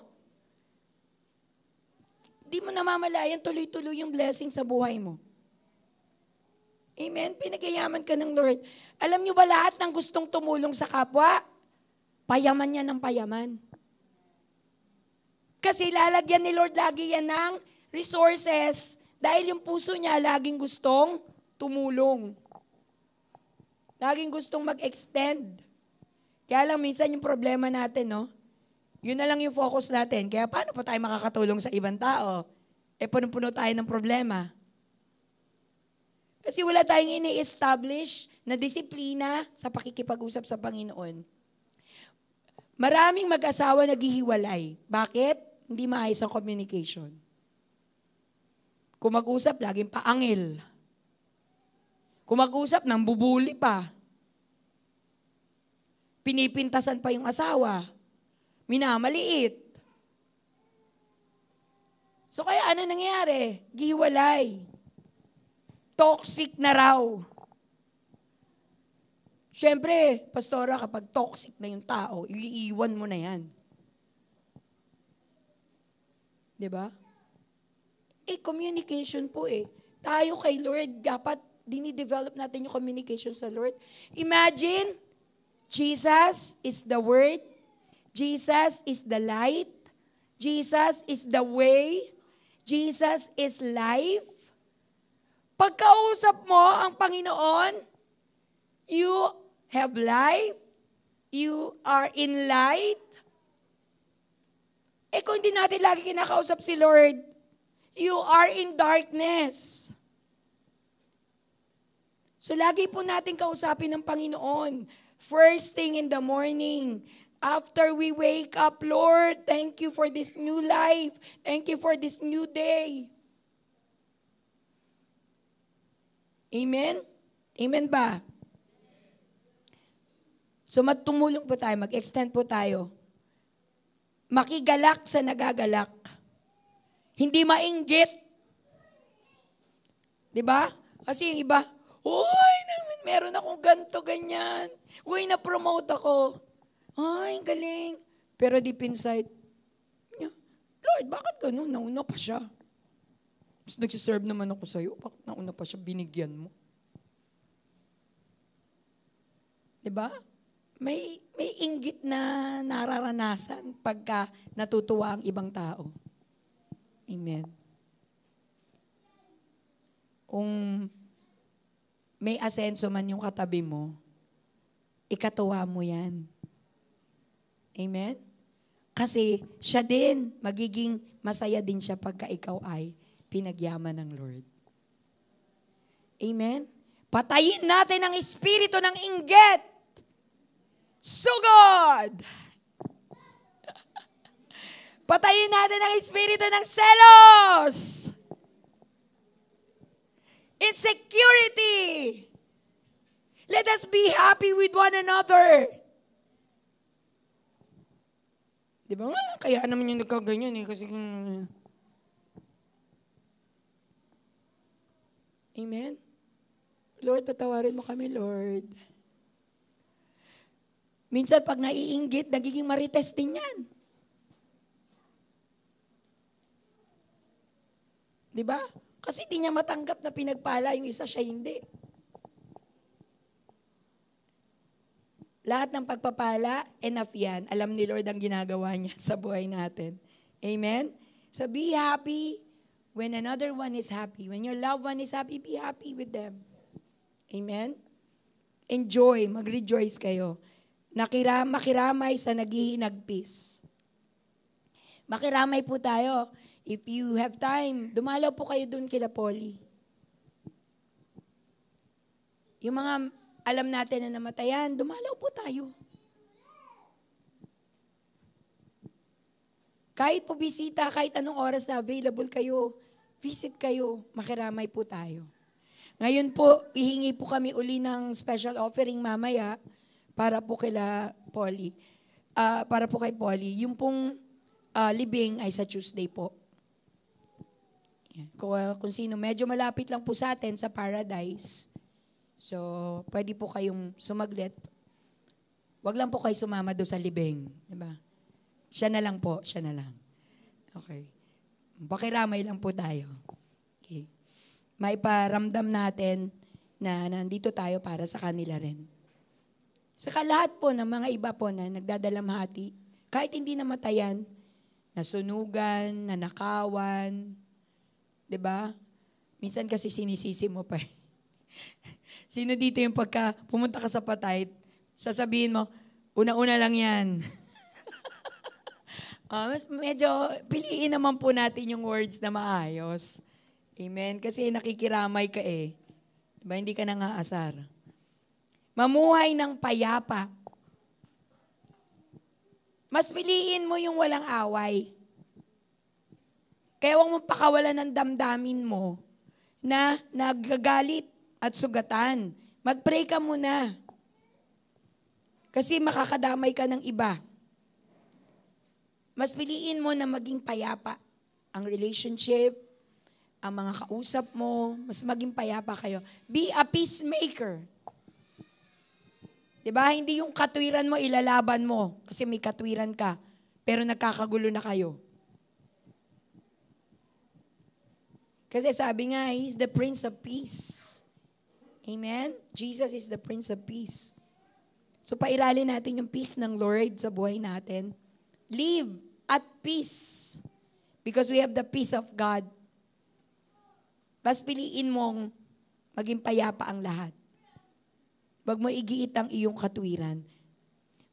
di mo namamalayan tuloy-tuloy yung blessing sa buhay mo. Amen? Pinagyayaman ka ng Lord. Alam niyo ba lahat ng gustong tumulong sa kapwa? Payaman niya ng payaman. Kasi lalagyan ni Lord lagi yan ng resources dahil yung puso niya laging gustong tumulong. Laging gustong mag-extend. Kaya lang minsan yung problema natin, no? Yun na lang yung focus natin. Kaya paano pa tayo makakatulong sa ibang tao? Punong-puno tayo ng problema. Kasi wala tayong ini-establish na disiplina sa pakikipag-usap sa Panginoon. Maraming mag-asawa naghihiwalay. Bakit? Hindi maayos ang communication. Kung mag-usap, laging paangil. Kung mag-usap, nang bubuli pa. Pinipintasan pa yung asawa. Minamaliit. So kaya ano nangyayari? Gihiwalay. Toxic na raw. Siyempre, pastora, kapag toxic na yung tao, iiwan mo na yan. Diba? Communication po eh. Tayo kay Lord, dapat dinidevelop natin yung communication sa Lord. Imagine, Jesus is the Word. Jesus is the light. Jesus is the way. Jesus is life. Pagkausap mo ang Panginoon, you have life. You are in light. Kung hindi natin lagi kinakausap si Lord, you are in darkness. So lagi po natin kausapin ng Panginoon. First thing in the morning, after we wake up, Lord, thank you for this new life. Thank you for this new day. Amen? Amen ba? So magtumulong po tayo, mag-extend po tayo. Makigalak sa nagagalak. Hindi mainggit. Diba? Kasi yung iba, uy, meron akong ganto, ganyan. Uy, na-promote ako. Ay, galing. Pero deep inside, Lord, bakit ganun? Nauna pa siya. Mas nagsiserve naman ako sa'yo. Bakit nauna pa siya? Binigyan mo. Diba? May inggit na nararanasan pagka natutuwa ang ibang tao. Amen. Kung may asenso man yung katabi mo, ikatuwa mo yan. Amen? Kasi siya din, magiging masaya din siya pagka ikaw ay pinagyaman ng Lord. Amen? Patayin natin ang espiritu ng inggit. Sugod! Patayin natin ang espiritu ng selos. Insecurity. Let us be happy with one another. Di ba? Kaya naman yung nagkaganyan eh. Kasi, amen? Lord, patawarin mo kami, Lord. Minsan pag naiinggit, nagiging marites din yan. Di ba? Kasi di niya matanggap na pinagpala yung isa, siya hindi. Lahat ng pagpapala, enough yan. Alam ni Lord ang ginagawa niya sa buhay natin. Amen? So be happy when another one is happy. When your loved one is happy, be happy with them. Amen? Enjoy, mag-rejoice kayo. Makiramay sa naghihinagpis. Makiramay po tayo. If you have time, dumalaw po kayo dun kila Polly. Yung mga alam natin na namatayan, dumalaw po tayo. Kahit po bisita, kahit anong oras na available kayo, visit kayo, makiramay po tayo. Ngayon po, ihingi po kami uli ng special offering mamaya para po kila Polly. Para po kay Polly. Yung pong libing ay sa Tuesday po. Yan. Kung sino, medyo malapit lang po sa atin sa Paradise. So, pwede po kayong sumaglit. Wag lang po kayo sumama doon sa libing. Diba? Siya na lang po, siya na lang. Okay. Pakiramay lang po tayo. Okay. May paramdam natin na nandito tayo para sa kanila rin. Saka lahat po ng mga iba po na nagdadalamhati, kahit hindi namatayan, nasunugan, nanakawan, diba? Minsan kasi sinisisi mo pa. Sino dito yung pagka pumunta ka sa patay, sasabihin mo, una-una lang yan. Medyo piliin naman po natin yung words na maayos. Amen? Kasi nakikiramay ka eh. Diba? Hindi ka nang aasar. Mamuhay ng payapa. Mas piliin mo yung walang away. Kaya huwag mong pakawalan ng damdamin mo na nagagalit at sugatan. Mag-pray ka muna. Kasi makakadamay ka ng iba. Mas piliin mo na maging payapa. Ang relationship, ang mga kausap mo, mas maging payapa kayo. Be a peacemaker. Diba? Hindi yung katwiran mo, ilalaban mo. Kasi may katwiran ka. Pero nagkakagulo na kayo. Kasi sabi nga, He's the Prince of Peace. Amen? Jesus is the Prince of Peace. So pairalin natin yung peace ng Lord sa buhay natin. Live at peace. Because we have the peace of God. Mas piliin mong maging payapa ang lahat. Huwag mo igiit ang iyong katwiran.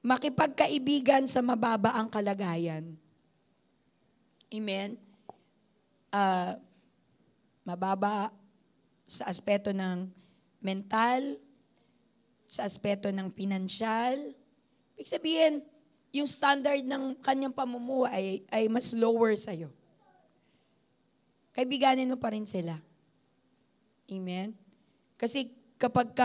Makipagkaibigan sa mababa ang kalagayan. Amen? Mababa sa aspeto ng mental, sa aspeto ng pinansyal. Ibig sabihin, yung standard ng kanyang pamumuhay ay mas lower sa'yo. Kaibiganin mo pa rin sila. Amen? Kasi kapag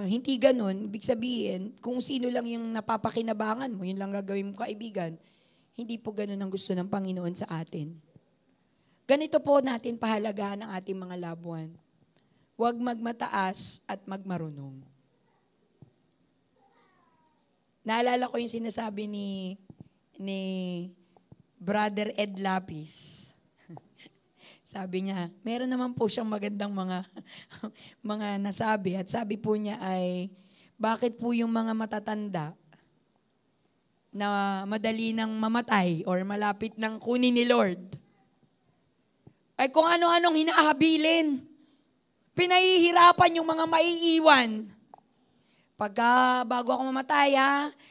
hindi ganun, ibig sabihin, kung sino lang yung napapakinabangan mo, yun lang gagawin mo kaibigan, hindi po ganun ang gusto ng Panginoon sa atin. Ganito po natin pahalagahan ang ating mga loved one. Huwag magmataas at magmarunong. Naalala ko yung sinasabi ni Brother Ed Lapis. Sabi niya, meron naman po siyang magandang mga nasabi. At sabi po niya ay, bakit po yung mga matatanda na madali nang mamatay or malapit nang kunin ni Lord, ay kung ano-anong hinahabilin. Pinahihirapan yung mga maiiwan. Pagka bago ako mamatay,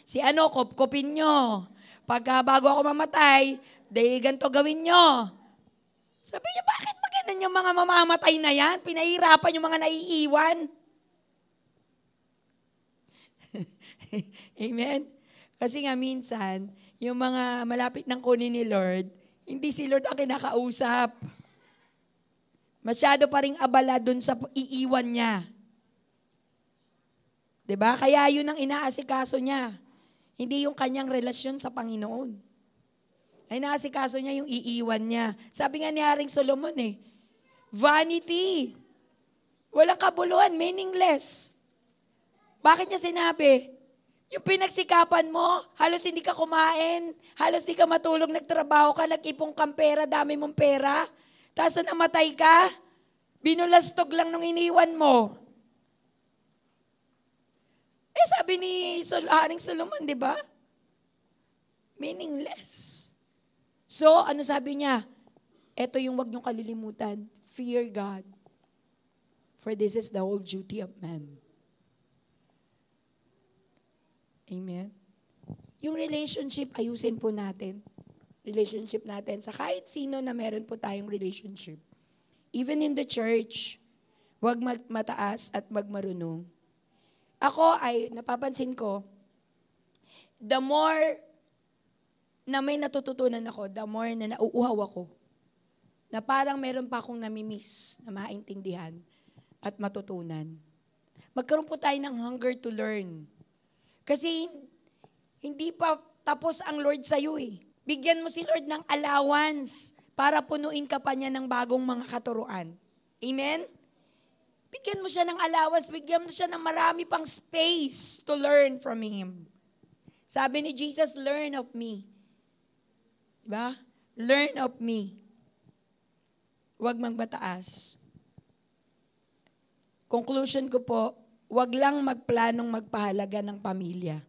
si kopkopin nyo. Pagka bago ako mamatay, ganito gawin nyo. Sabi niya, bakit maganan yung mga mamamatay na yan? Pinahihirapan yung mga naiiwan. Amen? Kasi nga minsan, yung mga malapit ng kunin ni Lord, hindi si Lord ang kinakausap. Masyado pa ring abala dun sa iiwan niya. 'Di ba? Kaya yun ang inaasikaso niya. Hindi yung kanyang relasyon sa Panginoon. Ay naasikaso niya yung iiwan niya. Sabi nga ni Haring Solomon vanity. Walang kabuluhan, meaningless. Bakit niya sinabi? Yung pinagsikapan mo, halos hindi ka kumain, halos hindi ka matulog, nagtrabaho ka, nag-ipong kang pera, dami mong pera, tapos namatay ka, binulastog lang nung iniwan mo. Sabi ni Haring Solomon, di ba? Meaningless. So, ano sabi niya? Ito yung wag niyong kalilimutan. Fear God. For this is the whole duty of man. Amen? Yung relationship, ayusin po natin. Relationship natin sa kahit sino na meron po tayong relationship. Even in the church, wag mataas at magmarunong. Ako ay, napapansin ko, the more na may natututunan ako, the more na nauuhaw ako. Na parang meron pa akong namimiss na maintindihan at matutunan. Magkaroon po tayo ng hunger to learn. Kasi hindi pa tapos ang Lord sa'yo Bigyan mo si Lord ng allowance para punuin ka pa niya ng bagong mga katuruan. Amen? Bigyan mo siya ng allowance, bigyan mo siya ng marami pang space to learn from Him. Sabi ni Jesus, learn of me. Diba? Learn of me. Huwag magbataas. Conclusion ko po, huwag lang magplanong magpahalaga ng pamilya.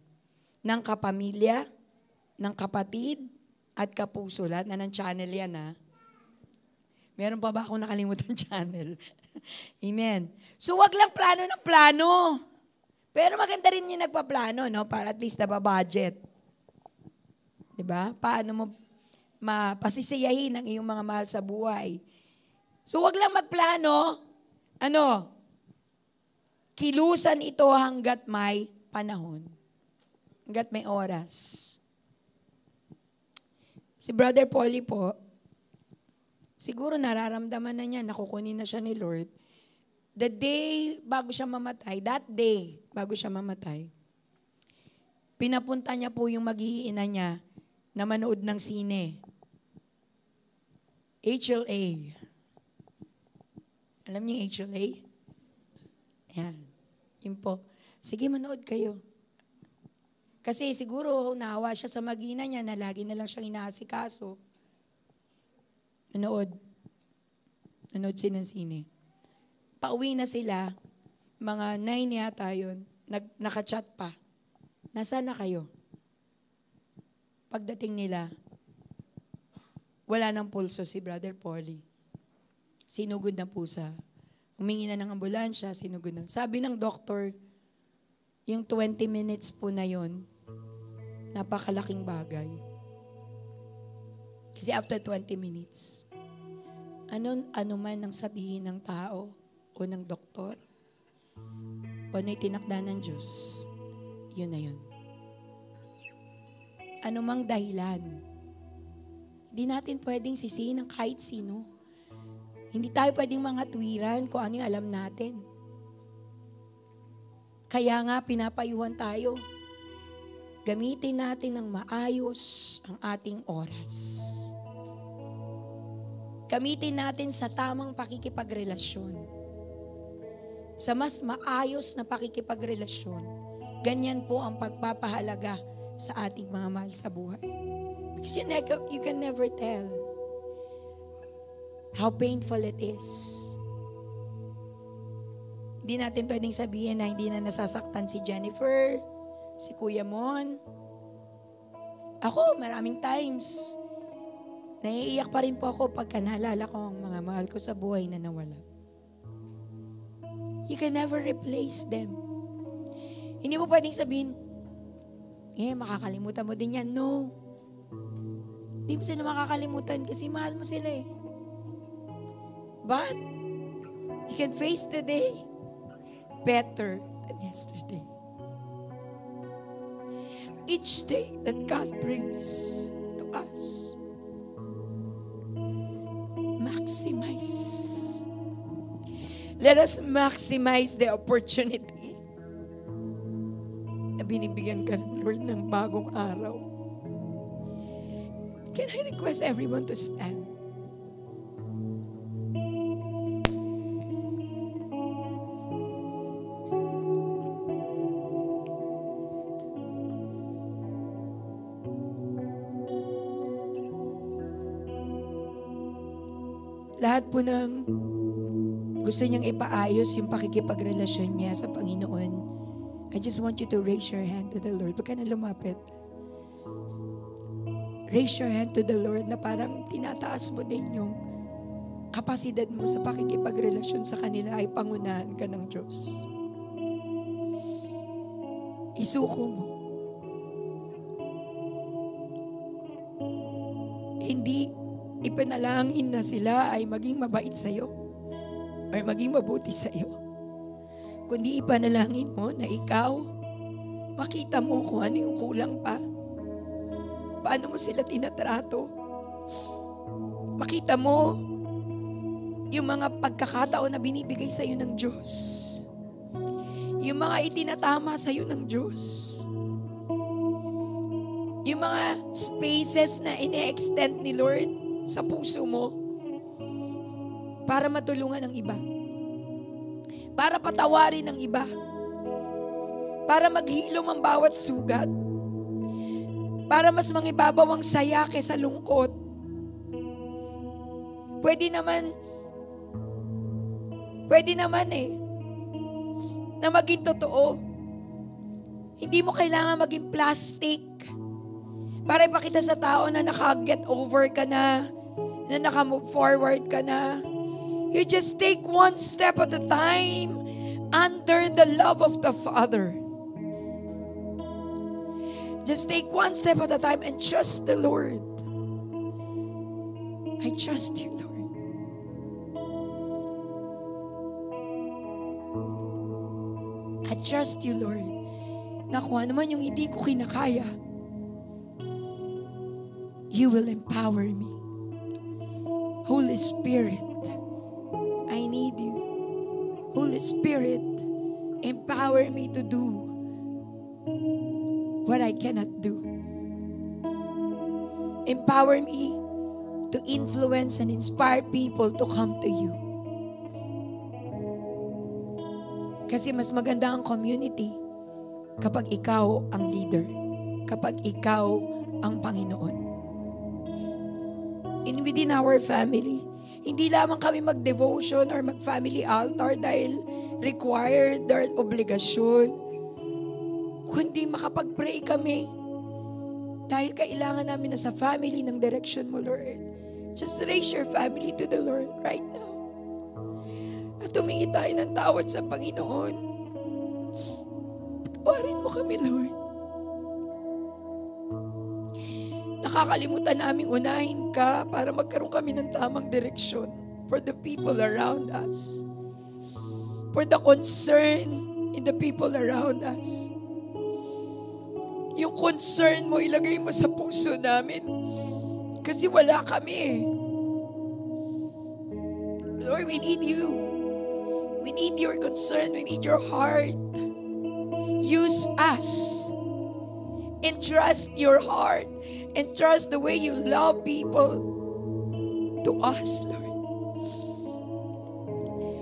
Ng kapamilya, ng kapatid, at kapuso. Lahat na ng channel yan, Meron pa ba akong nakalimutan channel? Amen. So, wag lang plano ng plano. Pero maganda rin yung nagpaplano, para at least nababudget. Diba? Paano mo mapasisiyahin ang iyong mga mahal sa buhay. So, wag lang magplano. Kilusan ito hanggat may panahon. Hanggat may oras. Si Brother Polly po, siguro nararamdaman na niya, nakukunin na siya ni Lord. The day bago siya mamatay, that day bago siya mamatay, pinapunta niya po yung mag-iina niya na manood ng sine. HLA. Alam niyo yung HLA? Yan. Yun po. Sige, manood kayo. Kasi siguro naawa siya sa mag-ina niya na lagi na lang siyang inaasikaso. Nanood sila ng sine. Pauwi na sila, mga 9 yata yun, naka-chat pa. Nasaan na kayo? Pagdating nila, wala nang pulso si Brother Polly. Sinugod na pusa. Humingi na ng ambulansya, sinugod na. Sabi ng doktor, yung 20 minutes po na yun, napakalaking bagay. Kasi after 20 minutes, ano man ang sabihin ng tao o ng doktor o ano'y tinakda ng Diyos, yun na yun. Ano mang dahilan, hindi natin pwedeng sisihin ng kahit sino. Hindi tayo pwedeng mga tuwiran kung ano yung alam natin. Kaya nga pinapayuhan tayo. Gamitin natin ng maayos ang ating oras. Gamitin natin sa tamang pakikipagrelasyon. Sa mas maayos na pakikipagrelasyon, ganyan po ang pagpapahalaga sa ating mga mahal sa buhay. Because you can never tell how painful it is. Hindi natin pwedeng sabihin na hindi na nasasaktan si Jennifer, si Kuya Mon. Ako, maraming times, naiiyak pa rin po ako pagka naalala ko ang mga mahal ko sa buhay na nawala. You can never replace them. Hindi mo pwedeng sabihin, makakalimutan mo din yan. No. Hindi mo sila makakalimutan kasi mahal mo sila . But, you can face the day better than yesterday. Each day that God brings to us, maximize. Let us maximize the opportunity. na binibigyan ka ng Lord ng bagong araw. Can I request everyone to stand? Lahat po ng gusto niyang ipaayos yung pakikipagrelasyon niya sa Panginoon, I just want you to raise your hand to the Lord. Huwag ka na lumapit. Raise your hand to the Lord na parang tinataas mo din yung kapasidad mo sa pakikipagrelasyon sa kanila ay pangunahan ka ng Diyos. Isuko mo. Hindi ipanalangin na sila ay maging mabait sa'yo or maging mabuti sa'yo. Kundi ipanalangin mo na ikaw, makita mo kung ano yung kulang pa. Paano mo sila tinatrato. Makita mo yung mga pagkakataon na binibigay sa'yo ng Diyos. Yung mga itinatama sa'yo ng Diyos. Yung mga spaces na ine-extend ni Lord sa puso mo para matulungan ang iba. Para patawarin ang iba. Para maghilom ang bawat sugat. Para mas mangibabaw ang saya kaysa lungkot. Pwede naman na maging totoo. Hindi mo kailangan maging plastic para ipakita sa tao na naka-get over ka na naka-move forward ka na. You just take one step at a time under the love of the Father. Just take one step at a time and trust the Lord. I trust you, Lord. I trust you, Lord. Na kung ano man yung hindi ko kinakaya, you will empower me. Holy Spirit, I need you. Holy Spirit, empower me to do what I cannot do. Empower me to influence and inspire people to come to you. Kasi mas maganda ang community kapag ikaw ang leader, kapag ikaw ang Panginoon. Within our family, hindi lamang kami mag-devotion or mag-family altar dahil required or obligasyon, kundi makapag-pray kami dahil kailangan namin na sa family ng direction mo, Lord. Just raise your family to the Lord right now. At humingi tayo ng tawad sa Panginoon. Patawarin mo kami, Lord. Nakakalimutan naming unahin ka para magkaroon kami ng tamang direksyon for the people around us. For the concern in the people around us. Yung concern mo, ilagay mo sa puso namin. Kasi wala kami eh. Lord, we need you. We need your concern. We need your heart. Use us. Entrust your heart. Entrust the way you love people to us, Lord.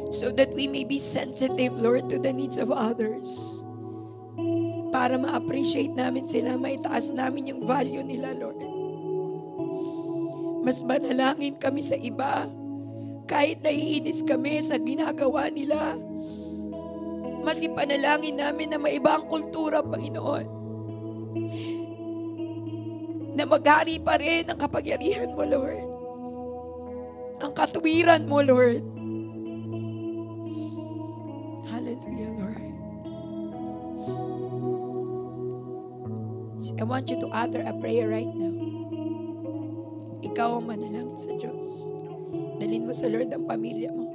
So that we may be sensitive, Lord, to the needs of others. Para ma-appreciate namin sila, maitaas namin yung value nila, Lord. Mas manalangin kami sa iba. Kahit naiinis kami sa ginagawa nila, mas ipanalangin namin na maiba ang kultura, Panginoon. Na maghari pa rin ang kapangyarihan mo, Lord. Ang katuwiran mo, Lord. Hallelujah, Lord. I want you to utter a prayer right now. Ikaw ang manalangin sa Diyos. Dalhin mo sa Lord ang pamilya mo.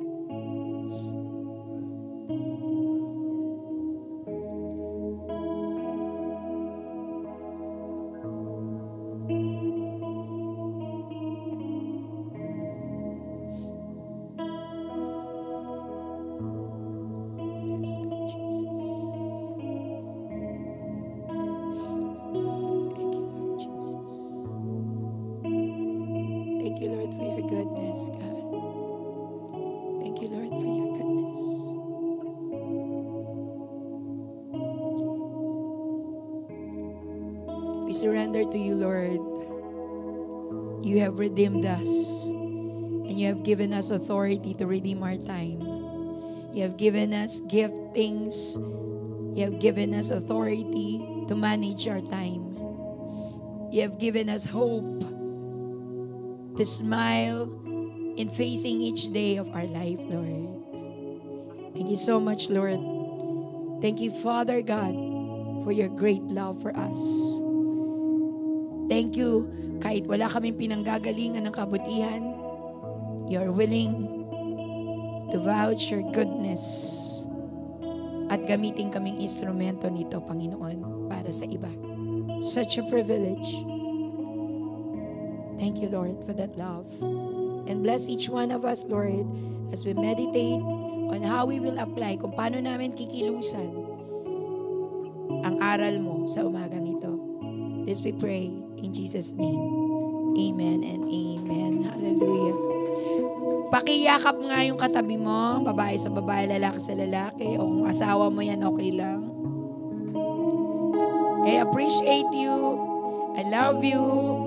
We surrender to you, Lord. You have redeemed us. And you have given us authority to redeem our time. You have given us giftings. You have given us authority to manage our time. You have given us hope to smile in facing each day of our life, Lord. Thank you so much, Lord. Thank you, Father God, for your great love for us. Thank you, kahit wala kaming pinanggagalingan ng kabutihan, you are willing to vouch your goodness at gamitin kaming instrumento nito, Panginoon, para sa iba. Such a privilege. Thank you, Lord, for that love. And bless each one of us, Lord, as we meditate on how we will apply, kung paano namin kikilusan ang aral mo sa umagang ito. This we pray in Jesus' name. Amen and amen. Hallelujah. Pakiyakap nga yung katabi mo, babae sa babae, lalaki sa lalaki, o kung asawa mo yan, okay lang. I appreciate you. I love you.